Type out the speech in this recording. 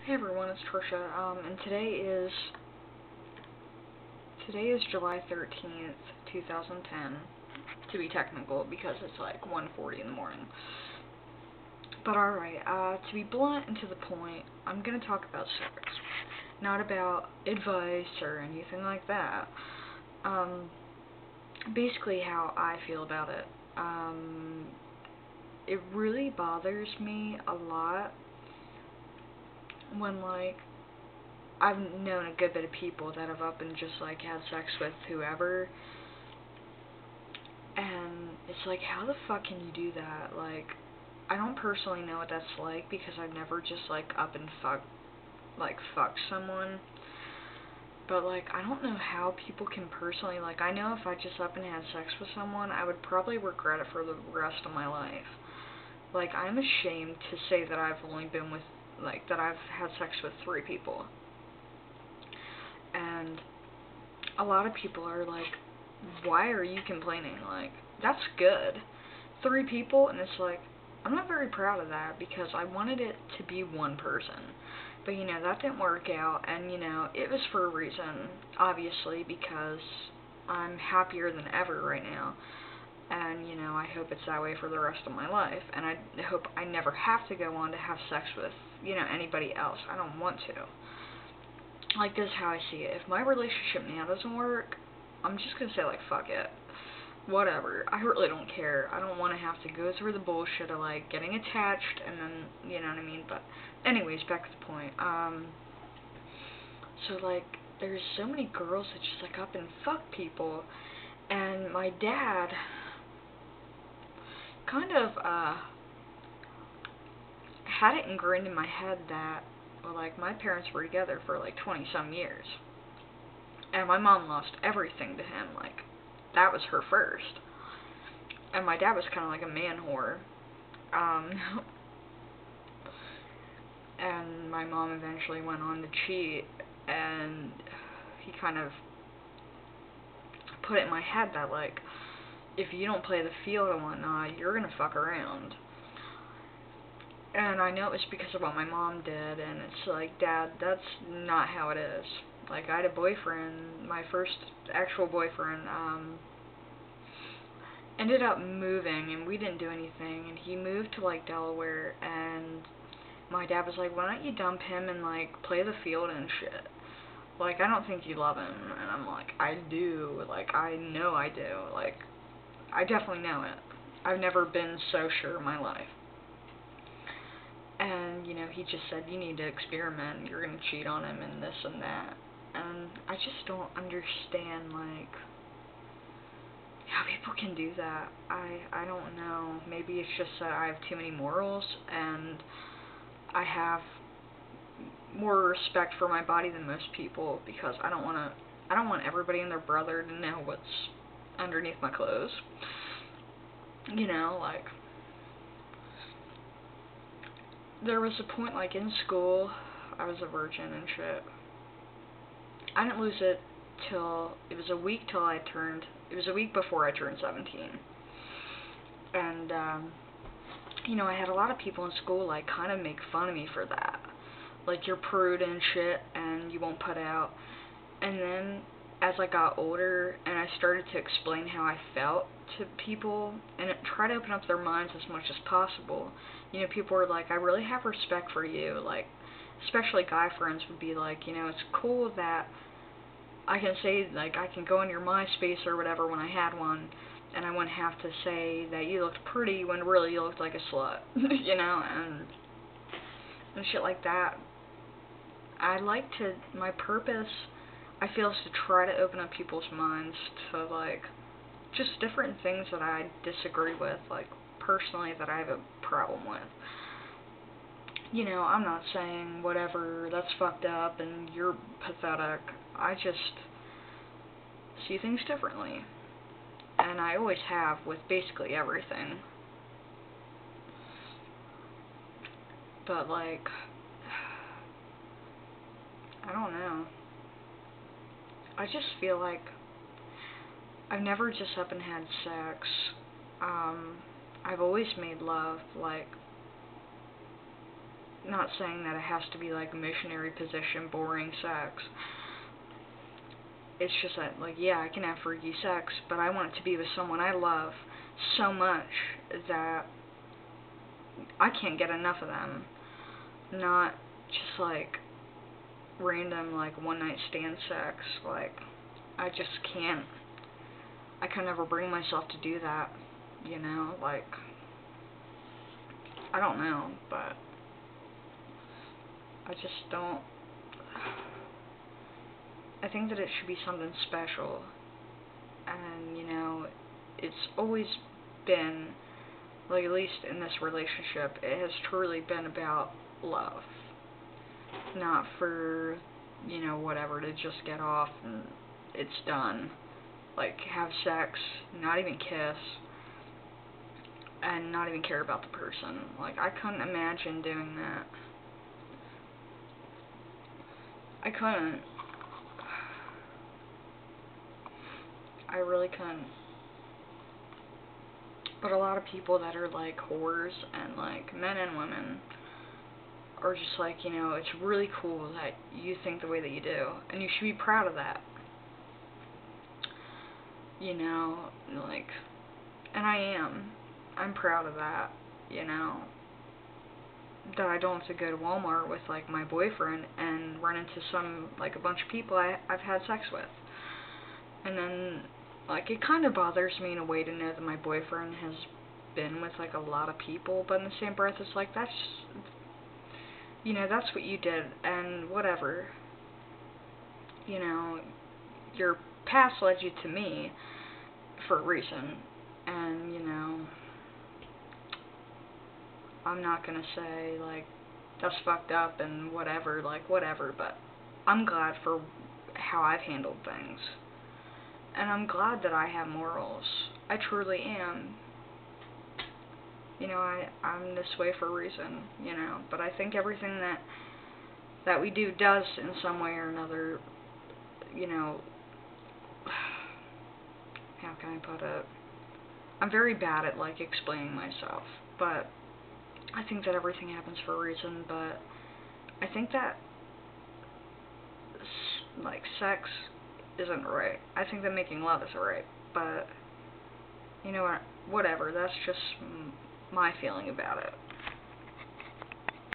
Hey everyone, it's Trisha, and today is July 13th, 2010, to be technical, because it's like 1:40 in the morning. But alright, to be blunt and to the point, I'm gonna talk about sex, not about advice or anything like that. Basically how I feel about it. It really bothers me a lot when, like, I've known a good bit of people that have up and just, like, had sex with whoever, and it's like, how the fuck can you do that? Like, I don't personally know what that's like, because I've never just, like, up and fucked someone, but, like, I don't know how people can personally, like, I know if I just up and had sex with someone, I would probably regret it for the rest of my life. Like, I'm ashamed to say that I've only been with, like, that I've had sex with 3 people. And a lot of people are like, why are you complaining? Like, that's good. 3 people, and it's like, I'm not very proud of that, because I wanted it to be one person. But, that didn't work out, and, it was for a reason, obviously, because I'm happier than ever right now. And, I hope it's that way for the rest of my life, and I hope I never have to go on to have sex with, anybody else. I don't want to. Like, this is how I see it. If my relationship now doesn't work, I'm just gonna say, like, fuck it. Whatever. I really don't care. I don't want to have to go through the bullshit of, like, getting attached and then, you know what I mean? But, anyways, back to the point. So, like, there's so many girls that just, like, up and fuck people. And my dad kind of, had it ingrained in my head that, well, like, my parents were together for, like, 20-some years. And my mom lost everything to him, like, that was her first. And my dad was kind of like a man whore. And my mom eventually went on to cheat, and he kind of put it in my head that, like, if you don't play the field and whatnot, you're gonna fuck around. And I know it was because of what my mom did, and it's like, Dad, that's not how it is. Like, I had a boyfriend, my first actual boyfriend, ended up moving, and we didn't do anything, and he moved to, like, Delaware, and my dad was like, why don't you dump him and, like, play the field and shit? Like, I don't think you love him. And I'm like, I do. Like, I know I do. Like, I definitely know it. I've never been so sure in my life. And, he just said, you need to experiment, you're gonna cheat on him and this and that. And I just don't understand, like, how people can do that. I don't know. Maybe it's just that I have too many morals, and I have more respect for my body than most people, because I don't want everybody and their brother to know what's underneath my clothes. Like, there was a point, like, in school, I was a virgin and shit. I didn't lose it till, it was a week before I turned 17. And, I had a lot of people in school, like, kind of make fun of me for that. Like, you're prude and shit, and you won't put out. And then, as I got older, and I started to explain how I felt to people, and try to open up their minds as much as possible, people were like, I really have respect for you. Like, especially guy friends would be like, it's cool that I can say, like, I can go on your MySpace or whatever when I had one, and I wouldn't have to say that you looked pretty when really you looked like a slut, and shit like that. My purpose, I feel, is to try to open up people's minds to, like, just different things that I disagree with, like, personally, that I have a problem with. I'm not saying whatever, that's fucked up and you're pathetic. I just see things differently. And I always have with basically everything. But, like, I don't know. I just feel like I've never just up and had sex. I've always made love, like, not saying that it has to be like a missionary position, boring sex. It's just that, like, yeah, I can have freaky sex, but I want it to be with someone I love so much that I can't get enough of them. Not just, like, random, like, one-night stand sex. Like, I just can't. I can never bring myself to do that, you know? Like, I don't know, but I just don't. I think that it should be something special. And, you know, it's always been, like, at least in this relationship, it has truly been about love. Not for, you know, whatever, to just get off and it's done. Like, have sex, not even kiss, and not even care about the person. Like, I couldn't imagine doing that. I couldn't. I really couldn't. But a lot of people that are, like, whores, and, like, men and women, are just like, you know, it's really cool that you think the way that you do, and you should be proud of that. You know, like, and I am. I'm proud of that, you know. That I don't have to go to Walmart with, like, my boyfriend and run into like, a bunch of people I've had sex with. And then, like, it kind of bothers me in a way to know that my boyfriend has been with, like, a lot of people, but in the same breath, it's like, that's, you know, that's what you did, and whatever. You know, your past led you to me for a reason, and, you know, I'm not gonna say, like, that's fucked up and whatever, like, whatever, but I'm glad for how I've handled things. And I'm glad that I have morals. I truly am. You know, I'm this way for a reason, you know, but I think everything that we do does in some way or another, you know, how can I put it? I'm very bad at, like, explaining myself, but I think that everything happens for a reason, but I think that, like, sex isn't right. I think that making love is right, but, you know what, whatever, that's just my feeling about it.